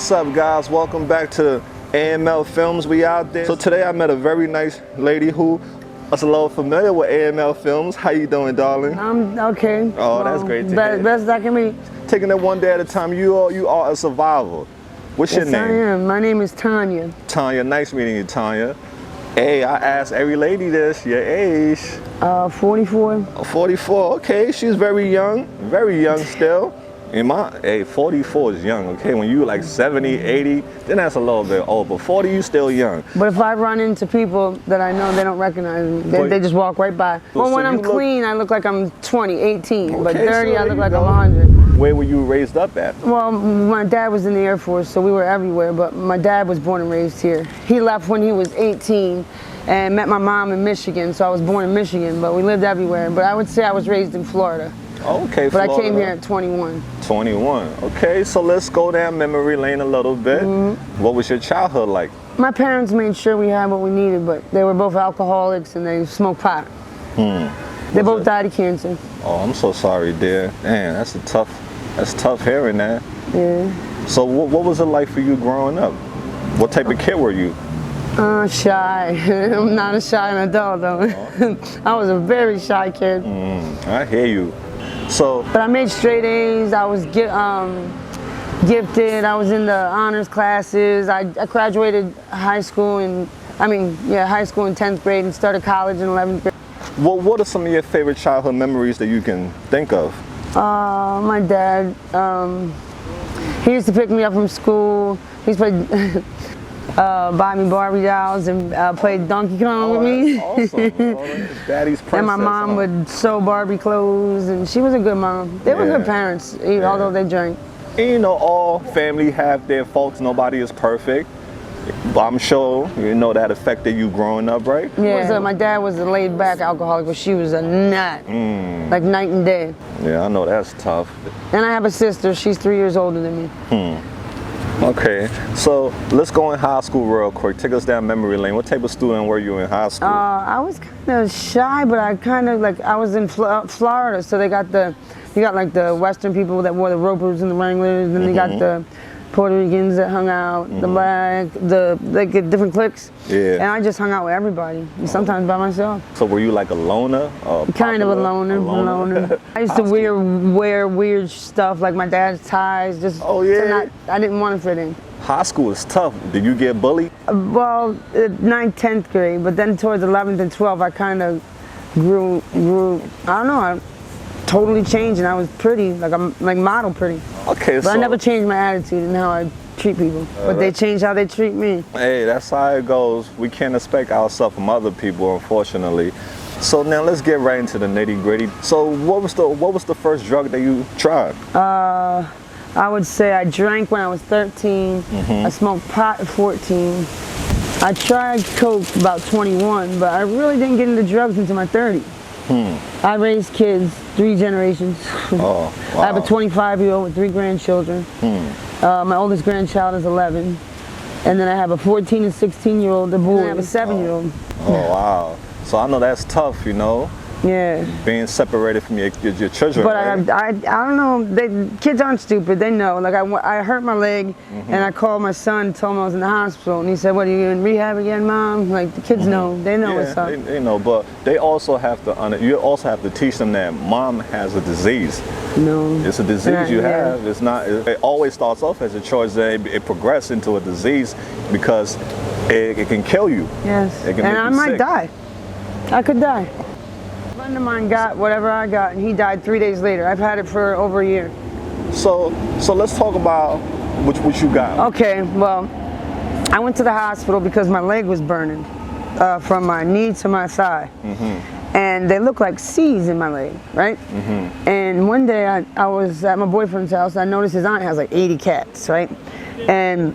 What's up, guys? Welcome back to AML Films. We out there. So today I met a very nice lady who is a little familiar with AML Films. How you doing, darling? I'm okay. Oh, that's great to hear. Best I can be. Taking it one day at a time. You are a survivor. What's your name? I am. My name is Tanya. Tanya, nice meeting you, Tanya. Hey, I asked every lady this, your age. 44. 44, okay, she's very young still. Hey, 44 is young, okay? When you like 70, 80, then that's a little bit old, but 40, you still young. But if I run into people that I know, they don't recognize me. They just walk right by. Well, when I'm clean, I look like I'm 20, 18, okay, but 30, I look like I'm 100. Where were you raised up at? Well, my dad was in the Air Force, so we were everywhere, but my dad was born and raised here. He left when he was 18 and met my mom in Michigan, so I was born in Michigan, but we lived everywhere. But I would say I was raised in Florida. Okay, but Florida. I came here at 21. 21, okay, so let's go down memory lane a little bit. Mm-hmm. What was your childhood like? My parents made sure we had what we needed, but they were both alcoholics and they smoked pot. They both died of cancer. Oh, I'm so sorry, dear. Man, that's tough hearing that. Yeah. So what was it like for you growing up? What type of kid were you? Shy. I'm not a shy adult though. Oh. I was a very shy kid. I hear you. But I made straight A's. I was gifted. I was in the honors classes. I graduated high school in 10th grade and started college in 11th grade. What are some of your favorite childhood memories that you can think of? My dad. He used to pick me up from school. He used to buy me Barbie dolls and play Donkey Kong with me. Awesome. Daddy's princess. And my mom would sew Barbie clothes, and she was a good mom. They were good parents, although they drank. And, you know, all family have their faults. Nobody is perfect. But I'm sure you know that affected you growing up, right? Yeah. My dad was a laid-back alcoholic, but she was a nut, like night and day. Yeah, I know that's tough. And I have a sister. She's 3 years older than me. Okay, so let's go in high school real quick. Take us down memory lane. What type of student were you in high school? I was kind of shy, but I was in Florida, so you got like the Western people that wore the ropers and the Wranglers, and you got the Puerto Ricans that hung out, the black, like different cliques. Yeah. And I just hung out with everybody, sometimes by myself. So were you like a loner? Kind of a loner. I used to wear weird stuff, like my dad's ties, just I didn't want to fit in. High school is tough. Did you get bullied? Well, 9th, 10th grade, but then towards 11th and 12th, I kind of grew, I don't know, I totally changed, and I was pretty, like model pretty. Okay, but I never changed my attitude and how I treat people. But they change how they treat me. Hey, that's how it goes. We can't expect ourselves from other people, unfortunately. So now let's get right into the nitty gritty. So what was the first drug that you tried? I would say I drank when I was 13. I smoked pot at 14. I tried coke about 21, but I really didn't get into drugs until my 30s. I raised kids, 3 generations. Oh, wow. I have a 25-year-old with 3 grandchildren. My oldest grandchild is 11. And then I have a 14 and 16-year-old, the boy. And I have a 7-year-old. Oh, wow. So I know that's tough, you know? Yeah. Being separated from your children. But right? I don't know. Kids aren't stupid. They know. Like I hurt my leg, and I called my son, told him I was in the hospital, and he said, "What, are you in rehab again, Mom?" Like the kids know. They know what's up. They know, but they also have to. You also have to teach them that Mom has a disease. No. It's a disease you have. It's not. It always starts off as a choice. Then it progresses into a disease because it can kill you. Yes. It can and make I you might sick. die. I could die. A friend of mine got whatever I got, and he died 3 days later. I've had it for over a year. So let's talk about what you got. Okay, well, I went to the hospital because my leg was burning from my knee to my thigh. And they looked like C's in my leg, right? And one day I was at my boyfriend's house. I noticed his aunt has like 80 cats, right? And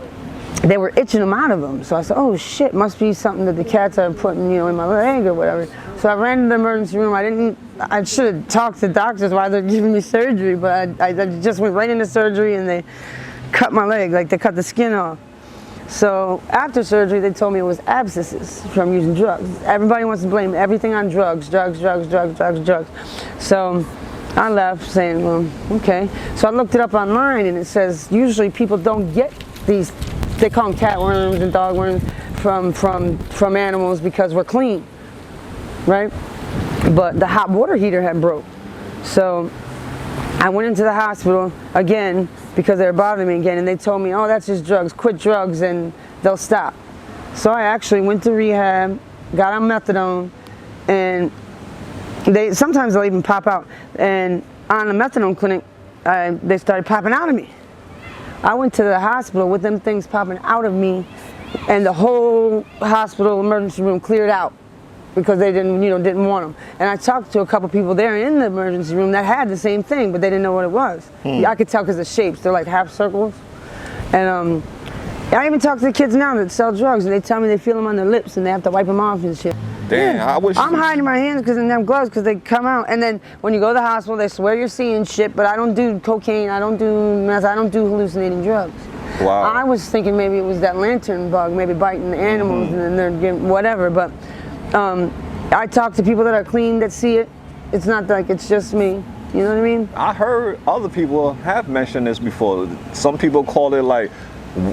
they were itching them out of them. So I said, oh shit, must be something that the cats are putting, in my leg or whatever. So I ran to the emergency room. I should have talked to doctors while they're giving me surgery, but I just went right into surgery and they cut my leg, like they cut the skin off. So after surgery, they told me it was abscesses from using drugs. Everybody wants to blame everything on drugs. So I left saying, well, okay. So I looked it up online and it says usually people don't get these, they call them cat worms and dog worms from animals because we're clean, right? But the hot water heater had broke. So I went into the hospital again because they were bothering me again, and they told me, oh, that's just drugs, quit drugs and they'll stop. So I actually went to rehab, got on methadone, and sometimes they'll even pop out. And on the methadone clinic, they started popping out of me. I went to the hospital with them things popping out of me, and the whole hospital emergency room cleared out because they didn't want them. And I talked to a couple people there in the emergency room that had the same thing, but they didn't know what it was. I could tell because the shapes, they're like half circles. And I even talk to the kids now that sell drugs, and they tell me they feel them on their lips and they have to wipe them off and shit. Damn, yeah. I'm hiding my hands because in them gloves because they come out. And then when you go to the hospital, they swear you're seeing shit, but I don't do cocaine, I don't do meth, I don't do hallucinating drugs. Wow. I was thinking maybe it was that lantern bug, maybe biting the animals and then they're getting whatever. But I talk to people that are clean that see it. It's not like it's just me. You know what I mean? I heard other people have mentioned this before. Some people call it like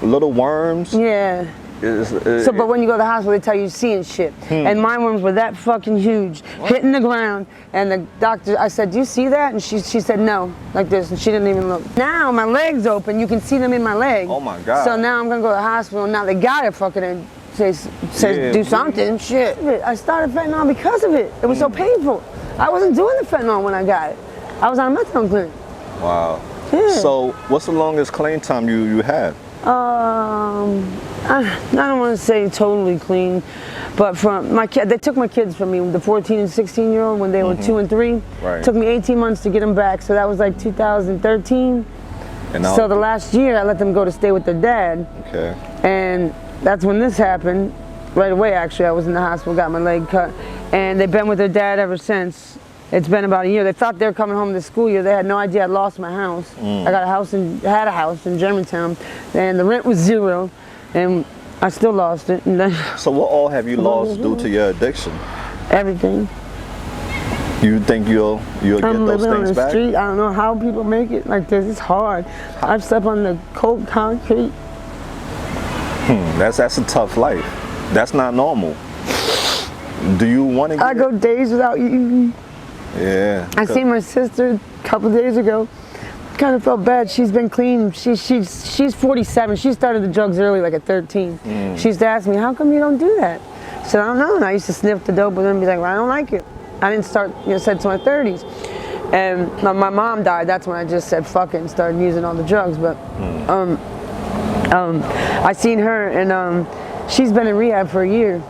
little worms. Yeah. But when you go to the hospital, they tell you seeing shit. And my worms were that fucking huge, hitting the ground. And the doctor, I said, do you see that? And she said, no, like this. And she didn't even look. Now my leg's open. You can see them in my leg. Oh my God. So now I'm going to go to the hospital. Now they got it fucking and say do something. Shit. I started fentanyl because of it. It was so painful. I wasn't doing the fentanyl when I got it. I was on a methadone clinic. Wow. Yeah. So what's the longest clean time you had? I don't want to say totally clean, but from my kid, they took my kids from me, the 14 and 16-year-old when they were 2 and 3. Right. Took me 18 months to get them back, so that was like 2013. And now, so the last year, I let them go to stay with their dad. Okay. And that's when this happened. Right away, actually, I was in the hospital, got my leg cut, and they've been with their dad ever since. It's been about a year. They thought they were coming home this school year. They had no idea I'd lost my house. I got had a house in Germantown, and the rent was $0, and I still lost it. And then so what all have you lost due to your addiction? Everything. You think you'll get I'm those living on things the back? street. I don't know how people make it like this. It's hard. I've slept on the cold concrete. That's a tough life. That's not normal. Do you want to? I go days without eating. Yeah. I seen my sister a couple days ago. Kind of felt bad. She's been clean. She's 47. She started the drugs early, like at 13. She used to ask me, "How come you don't do that?" I said, "I don't know." And I used to sniff the dope with her and be like, "Well, I don't like it." I didn't start, said to my 30s. And my mom died. That's when I just said fuck it and started using all the drugs. But I seen her, and she's been in rehab for a year.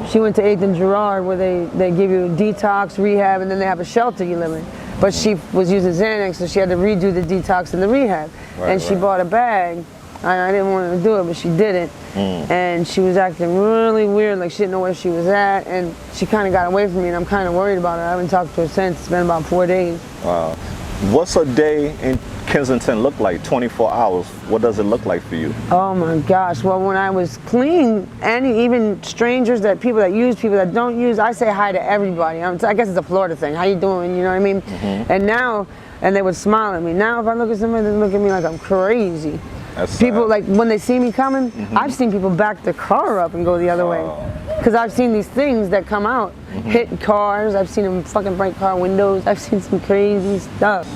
She went to 8th and Girard, where they give you detox, rehab, and then they have a shelter you live in. But she was using Xanax, so she had to redo the detox and the rehab. And she bought a bag. I didn't want her to do it, but she did it. And she was acting really weird, like she didn't know where she was at, and she kind of got away from me, and I'm kind of worried about her. I haven't talked to her since. It's been about 4 days. Wow. What's a day in Kensington look like, 24 hours? What does it look like for you? Oh my gosh, well when I was clean, even strangers, people that use, people that don't use, I say hi to everybody. I guess it's a Florida thing, how you doing, you know what I mean? And now, and they would smile at me. Now if I look at somebody, they look at me like I'm crazy. That's people, sad. like when they see me coming, I've seen people back their car up and go the other way. Because I've seen these things that come out, hit cars, I've seen them fucking break car windows, I've seen some crazy stuff.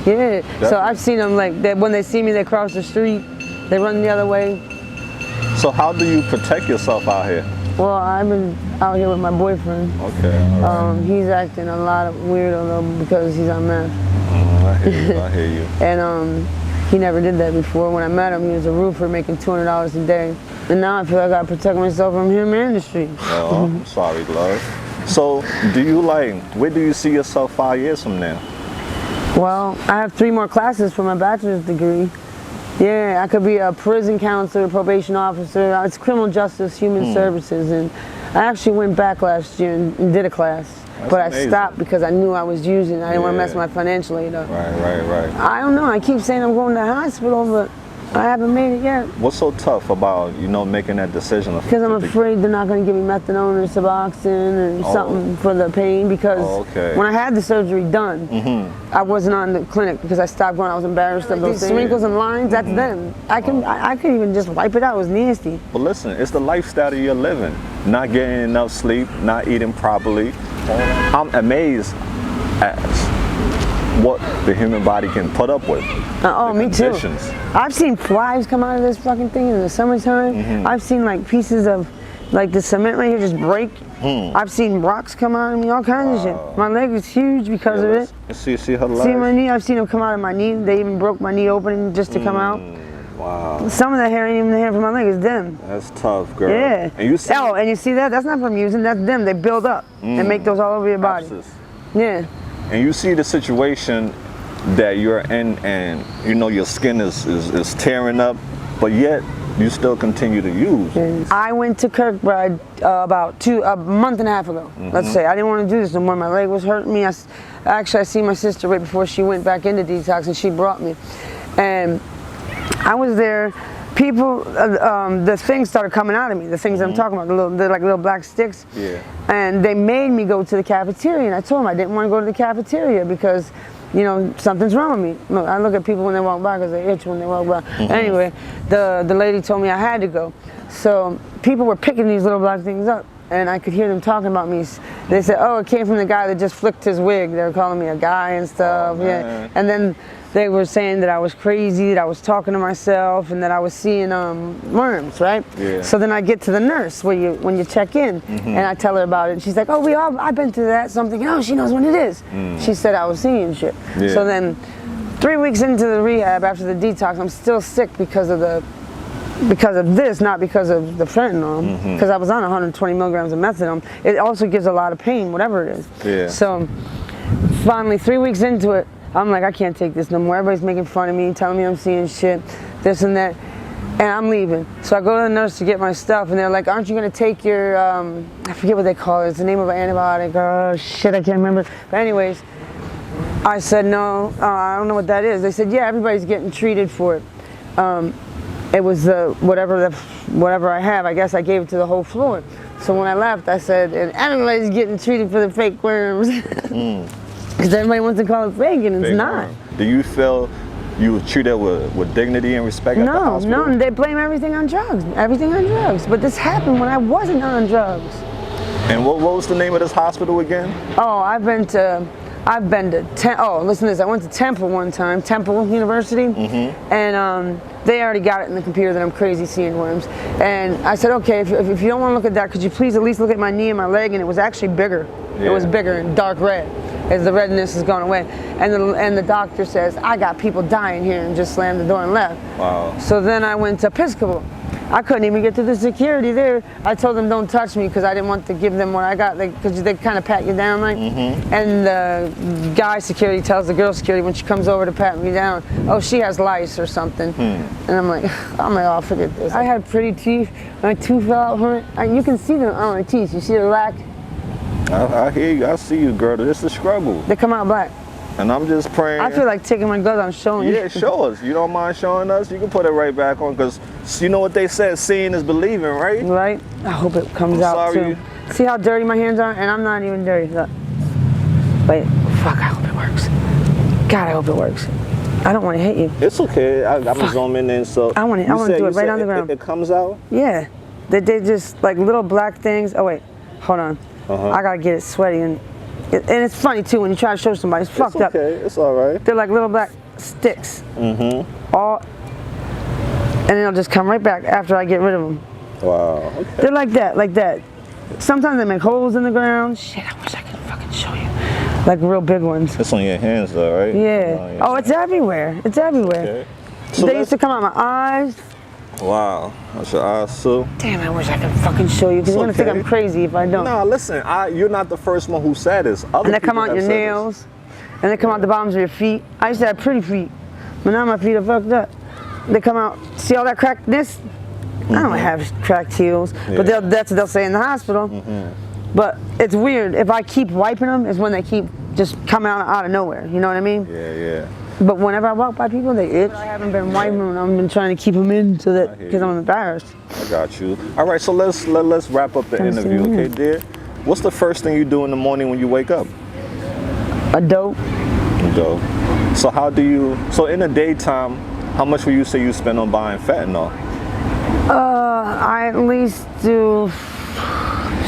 Yeah, so I've seen them like that. When they see me, they cross the street, they run the other way. So how do you protect yourself out here? Well, I've been out here with my boyfriend. Okay, all right. He's acting a lot of weirdo though because he's on meth. I hear you, I hear you. And he never did that before. When I met him, he was a roofer making $200 a day. And now I feel like I gotta protect myself from him and the street. Oh, I'm sorry, love. So where do you see yourself 5 years from now? Well, I have 3 more classes for my bachelor's degree. Yeah, I could be a prison counselor, probation officer. It's criminal justice, human services. And I actually went back last year and did a class. That's but amazing. I stopped because I knew I was using. I didn't want to mess my financial aid up. Right. I don't know. I keep saying I'm going to the hospital, but I haven't made it yet. What's so tough about, you know, making that decision? Because I'm afraid they're not going to give me methadone or Suboxone or something for the pain. Because when I had the surgery done, I wasn't on the clinic because I stopped going. I was embarrassed of those wrinkles and lines. That's them. I could even just wipe it out. It was nasty. But listen, it's the lifestyle that you're living. Not getting enough sleep, not eating properly. I'm amazed at what the human body can put up with. Me too. I've seen flies come out of this fucking thing in the summertime. I've seen like pieces of like the cement right here just break. I've seen rocks come out of me, all kinds of shit. My leg is huge because of it. See her leg? See my knee? I've seen them come out of my knee. They even broke my knee open just to come out. Wow. Some of the hair ain't even the hair from my leg, it's them. That's tough, girl. Yeah. And you see, and you see that? That's not from using, that's them. They build up and make those all over your body. Abscess. Yeah. And you see the situation that you're in, and you know your skin is tearing up, but yet you still continue to use. I went to Kirkbride about a month and a half ago, let's say. I didn't want to do this no more. My leg was hurting me. I seen my sister right before she went back into detox, and she brought me. And I was there. People, the things started coming out of me, the things I'm talking about, they're like little black sticks. Yeah. And they made me go to the cafeteria, and I told them I didn't want to go to the cafeteria because, you know, something's wrong with me. Look, I look at people when they walk by because they itch when they walk by. Anyway, the lady told me I had to go. So people were picking these little black things up, and I could hear them talking about me. They said, oh, it came from the guy that just flicked his wig. They were calling me a guy and stuff. Yeah. And then they were saying that I was crazy, that I was talking to myself, and that I was seeing worms, right? Yeah. So then I get to the nurse when you check in, and I tell her about it. And she's like, oh, I've been through that. So I'm thinking, oh, she knows what it is. She said I was seeing shit. Yeah. So then 3 weeks into the rehab, after the detox, I'm still sick because of this, not because of the fentanyl, because I was on 120 milligrams of methadone. It also gives a lot of pain, whatever it is. Yeah. So finally, 3 weeks into it, I'm like, I can't take this no more. Everybody's making fun of me, telling me I'm seeing shit, this and that, and I'm leaving. So I go to the nurse to get my stuff, and they're like, aren't you gonna take your, I forget what they call it, it's the name of an antibiotic, oh shit, I can't remember. But anyways, I said, no, I don't know what that is. They said, yeah, everybody's getting treated for it. It was whatever I have, I guess I gave it to the whole floor. So when I left, I said, and everybody's getting treated for the fake worms. Because everybody wants to call it fake, and it's not. Do you feel you were treated with dignity and respect at the hospital? No, they blame everything on drugs. But this happened when I wasn't on drugs. And what was the name of this hospital again? Oh, I've been to listen to this. I went to Temple one time, Temple University, and they already got it in the computer that I'm crazy seeing worms. And I said, okay, if you don't want to look at that, could you please at least look at my knee and my leg? And it was actually bigger. Yeah. It was bigger and dark red, as the redness has gone away. And the doctor says, I got people dying here, and just slammed the door and left. Wow. So then I went to Episcopal. I couldn't even get to the security there. I told them don't touch me because I didn't want to give them what I got, because they kind of pat you down, like. And the guy security tells the girl security when she comes over to pat me down, oh, she has lice or something. And I'm like, oh, forget this. I had pretty teeth. My tooth fell out from it. You can see them on my teeth. You see the lack? I hear you. I see you, girl. This is a struggle. They come out black. And I'm just praying. I feel like taking my gloves, I'm showing you. Yeah, show us. You don't mind showing us? You can put it right back on, because you know what they said, seeing is believing, right? Right. I hope it comes out too. See how dirty my hands are? And I'm not even dirty. Look. Wait, fuck, I hope it works. God, I hope it works. I don't want to hit you. It's okay. I'm zooming in, so. I want to do it right on the ground. It comes out? Yeah. They just like little black things. Oh, wait. Hold on. I got to get it sweaty. And it's funny too when you try to show somebody. It's fucked up. It's all right. They're like little black sticks. And they'll just come right back after I get rid of them. Wow. Okay. They're like that. Sometimes they make holes in the ground. Shit, I wish I could fucking show you. Like real big ones. It's on your hands though, right? Yeah. Oh, it's everywhere. It's everywhere. Okay. So they used to come out my eyes. Wow, that's your eyes too. Damn, I wish I could fucking show you, because you're gonna think I'm crazy if I don't. No, listen, you're not the first one who said this. And they come out your nails, and they come out the bottoms of your feet. I used to have pretty feet, but now my feet are fucked up. They come out, see all that crackness? I don't have cracked heels, but that's what they'll say in the hospital. But it's weird, if I keep wiping them, is when they keep just coming out of nowhere, you know what I mean? Yeah. But whenever I walk by people, they itch. I haven't been wiping them. I've been trying to keep them in so that because I'm embarrassed. I got you. All right, so let's wrap up the interview, okay, dear? What's the first thing you do in the morning when you wake up? A dope. Dope. So how do you? So in the daytime, how much would you say you spend on buying fentanyl? I at least do.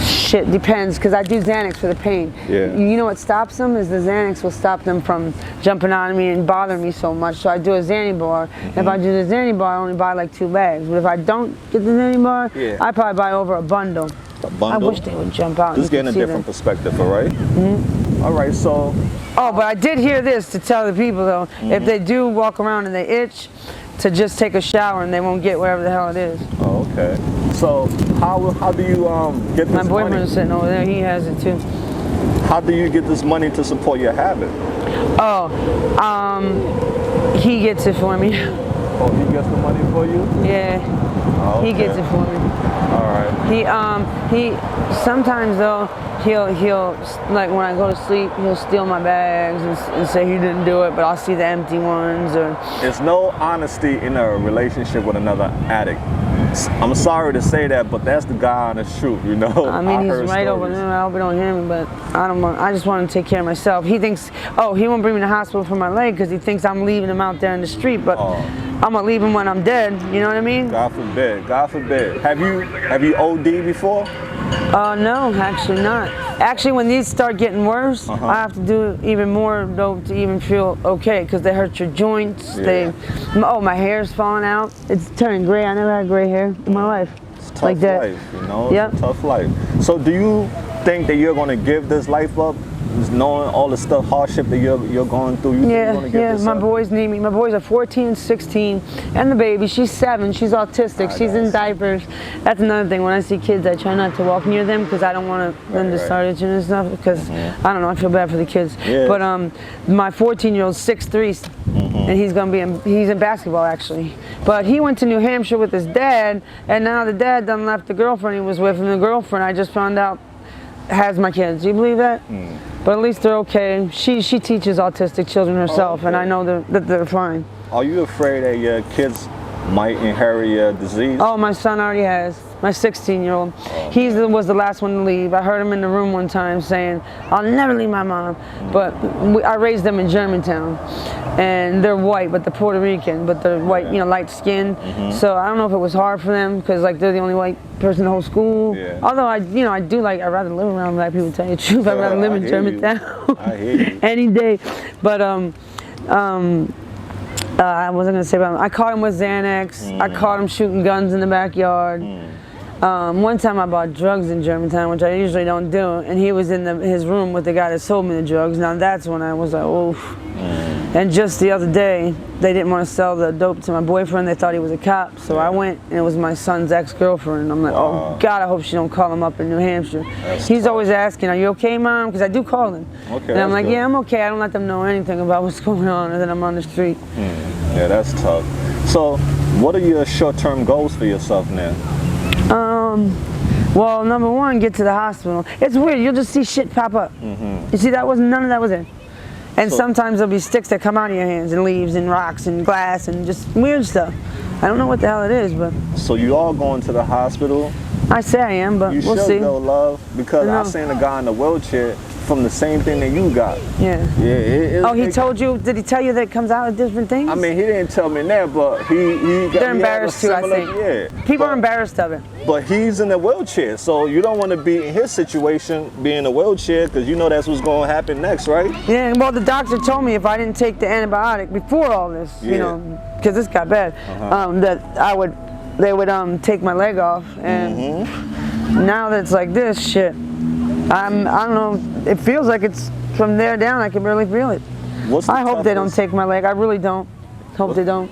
Shit, depends, because I do Xanax for the pain. Yeah. You know what stops them is the Xanax will stop them from jumping on me and bothering me so much. So I do a Xanny bar. If I do the Xanny bar, I only buy like 2 bags. But if I don't get the Xanny bar, I probably buy over a bundle. A bundle? I wish they would jump out. Just getting a different perspective, all right? All right, so. Oh, but I did hear this to tell the people though, if they do walk around and they itch, to just take a shower and they won't get wherever the hell it is. Oh, okay. So how do you get this money? My boyfriend's sitting over there, he has it too. How do you get this money to support your habit? Oh, he gets it for me. Oh, he gets the money for you? Yeah. Oh, okay. He gets it for me. All right. He sometimes though he'll like when I go to sleep he'll steal my bags and say he didn't do it, but I'll see the empty ones. Or there's no honesty in a relationship with another addict. I'm sorry to say that, but that's the guy on the truth, you know. I mean, he's right over there. I hope it don't hear me, but I don't want. I just want to take care of myself. He thinks, oh, he won't bring me to the hospital for my leg because he thinks I'm leaving him out there in the street, but. I'm gonna leave him when I'm dead. You know what I mean? God forbid. God forbid. Have you OD before? No, actually not. Actually, when these start getting worse, I have to do even more dope to even feel okay because they hurt your joints. Yeah. My hair's falling out. It's turning gray. I never had gray hair in my life. It's a tough like that. life, you know. Yep. It's a tough life. So, do you think that you're gonna give this life up? Just knowing all the stuff, hardship that you're going through, you think you're gonna give this my up? boys need me. My boys are 14 and 16, and the baby, she's 7. She's autistic. She's in diapers. That's another thing. When I see kids, I try not to walk near them because I don't want them to start itching and stuff. Because I don't know, I feel bad for the kids. Yeah. But my 14-year-old's 6'3", and he's in basketball actually. But he went to New Hampshire with his dad, and now the dad done left the girlfriend he was with, and the girlfriend I just found out has my kids. Do you believe that? But at least they're okay. She teaches autistic children herself, and I know that they're fine. Are you afraid that your kids might inherit your disease? Oh, my son already has. My 16-year-old. He was the last one to leave. I heard him in the room one time saying, "I'll never leave my mom." But I raised them in Germantown, and they're white, but they're Puerto Rican, but they're white, light skinned. So I don't know if it was hard for them because like they're the only white person in the whole school. Yeah. Although I'd rather live around black people. To tell you the truth, I'd rather live in Germantown I hear you. any day. But I wasn't gonna say about him. I caught him with Xanax. I caught him shooting guns in the backyard. One time I bought drugs in Germantown, which I usually don't do, and he was in his room with the guy that sold me the drugs. Now that's when I was like, oh. And just the other day, they didn't want to sell the dope to my boyfriend. They thought he was a cop, so I went, and it was my son's ex-girlfriend. And I'm like, oh God, I hope she don't call him up in New Hampshire. He's always asking, "Are you okay, Mom?" Because I do call him. Okay, and I'm like, good. "Yeah, I'm okay." I don't let them know anything about what's going on, and then I'm on the street. Yeah, that's tough. So, what are your short-term goals for yourself now? Well, number one, get to the hospital. It's weird. You'll just see shit pop up. You see, none of that was it. And sometimes there'll be sticks that come out of your hands, and leaves, and rocks, and glass, and just weird stuff. I don't know what the hell it is, but. So you all going to the hospital? I say I am, but we'll see. You should go, love, because I seen a guy in a wheelchair from the same thing that you got. Yeah. Yeah. He told you? Did he tell you that it comes out of different things? I mean, he didn't tell me that, but They're embarrassed too, I think. Yeah. People are embarrassed of it. But he's in a wheelchair, so you don't want to be in his situation, be in a wheelchair, because you know that's what's going to happen next, right? Yeah. Well, the doctor told me if I didn't take the antibiotic before all this, because this got bad, that they would take my leg off, and now that it's like this shit, I don't know. It feels like it's from there down. I can barely feel it. I hope they don't take my leg. I really don't. Hope they don't.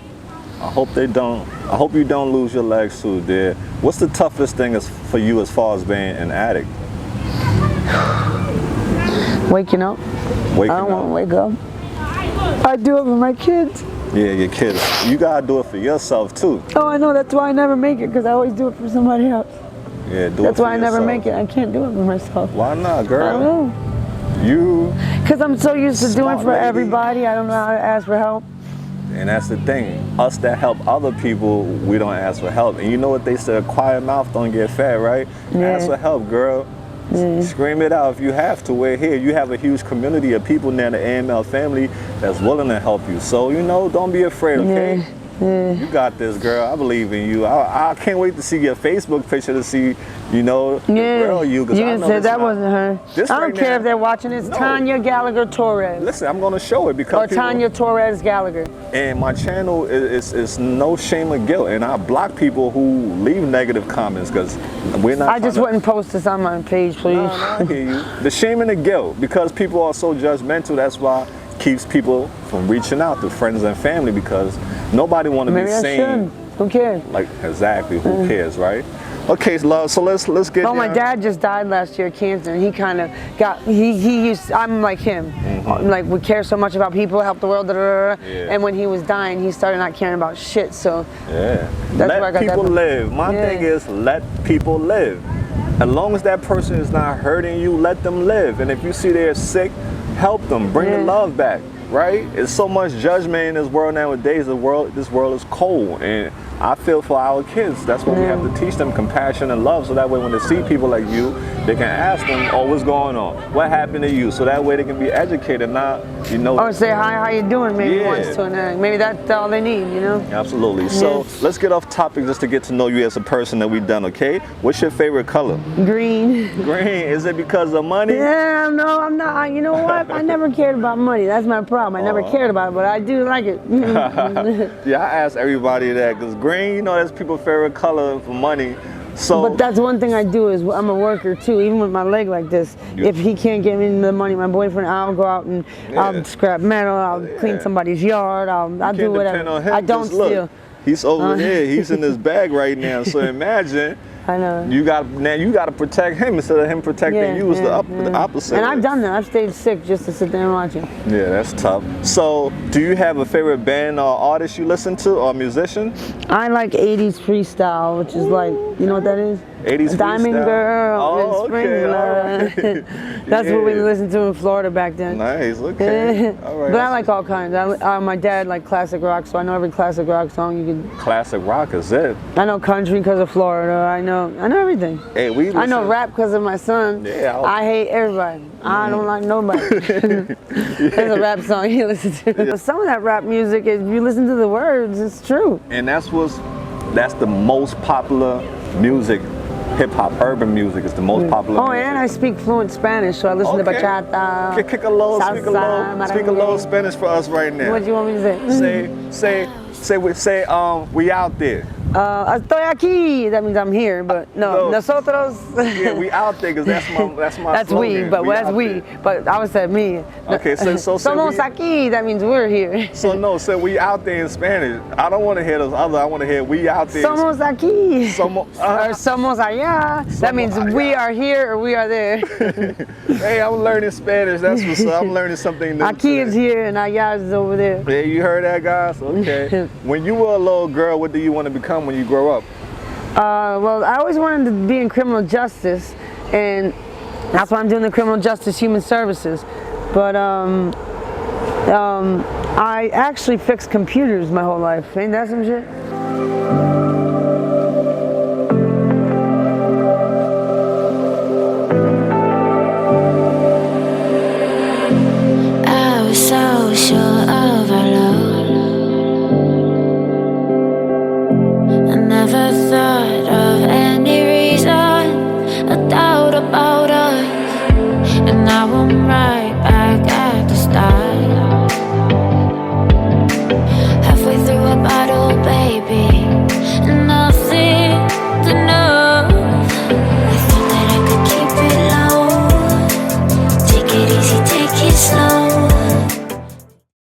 I hope they don't. I hope you don't lose your legs too, dear. What's the toughest thing for you as far as being an addict? Waking up. I don't want to wake up. I do it for my kids. Yeah, your kids. You gotta do it for yourself too. Oh, I know. That's why I never make it, because I always do it for somebody else. Yeah, That's why I never make it. I can't do it for myself. Why not, girl? I don't know. Because I'm so used to doing Smart for lady. everybody, I don't know how to ask for help. And that's the thing. Us that help other people, we don't ask for help. And you know what they say, a quiet mouth don't get fed, right? Yeah. Ask for help, girl. Scream it out if you have to. We're here. You have a huge community of people now in the AML family that's willing to help you. So, you know, don't be afraid, okay? You got this, girl. I believe in you. I can't wait to see your Facebook picture to see, you know, the real you. You can say that wasn't her. I don't care if they're watching this. No. Tanya Gallagher Torres. Listen, I'm going to show it because Or Tanya Torres Gallagher. And my channel is no shame or guilt. And I block people who leave negative comments because we're not. I just wouldn't post this on my page, please. No, I hear you. The shame and the guilt, because people are so judgmental. That's why it keeps people from reaching out to friends and family, because nobody want to be Maybe I seen. should. Who cares? Like, exactly. Who cares, right? Okay, love. So let's get. Oh, my dad just died last year, cancer. And he kind of got. He used. I'm like him. Like, we care so much about people, help the world. Da, da, da. And when he was dying, he started not caring about shit. So yeah, that's where I let got people that. live. My thing is, let people live. As long as that person is not hurting you, let them live. And if you see they're sick, help them. Bring the love back. Right? It's so much judgment in this world nowadays. This world is cold, and I feel for our kids. That's why we have to teach them compassion and love, so that way when they see people like you, they can ask them, "Oh, what's going on? What happened to you?" So that way they can be educated, not, you know. Or say hi, how you doing? Maybe once to an maybe that's all they need, you know. Absolutely. So let's get off topic just to get to know you as a person that we've done. Okay? What's your favorite color? Green. Green. Is it because of money? Yeah, no, I'm not. You know what? I never cared about money. That's my problem. I never cared about it, but I do like it. Yeah, I ask everybody that because green, you know, that's people's favorite color for money. So, but that's one thing I do is I'm a worker too. Even with my leg like this, if he can't get me the money, my boyfriend, I'll go out and I'll scrap metal. I'll clean somebody's yard. I'll do whatever. I don't steal. He's over there. He's in his bag right now. So imagine. I know. You got to protect him instead of him protecting you. It's the opposite. And I've done that. I've stayed sick just to sit there and watch him. Yeah, that's tough. So, do you have a favorite band or artist you listen to or musician? I like 80s freestyle, which is like, you know what that is? 80s Diamond freestyle? Girl, Oh, Spring okay, Love. That's what we listened to in Florida back then. Nice, okay. All right. But I like all kinds. My dad liked classic rock, so I know every classic rock song you can. Classic rock is it? I know country because of Florida. I know everything. Hey, I know rap because of my son. Yeah, I hate everybody. I don't like nobody. There's a rap song you listen to. But some of that rap music, if you listen to the words, it's true. And that's the most popular music. Hip hop, urban music is the most popular. Oh, and I speak fluent Spanish, so I listen to bachata. Speak a little Spanish for us right now. What do you want me to say? Say, we out there. Estoy aquí. That means I'm here, but no. Nosotros. Yeah, we out there because that's my. That's slogan. we, but that's we. But I would say me. Okay, so somos aquí. That means we're here. So no, so we out there in Spanish. I don't want to hear those other. I want to hear we out there. Somos aquí. Or somos allá. That means we are here or we are there. Hey, I'm learning Spanish. That's what's up. I'm learning something new. Aquí is here and allá is over there. Yeah, you heard that, guys? Okay. When you were a little girl, what do you want to become when you grow up? Well, I always wanted to be in criminal justice, and that's why I'm doing the criminal justice human services. But I actually fixed computers my whole life. Ain't that some shit? I was so sure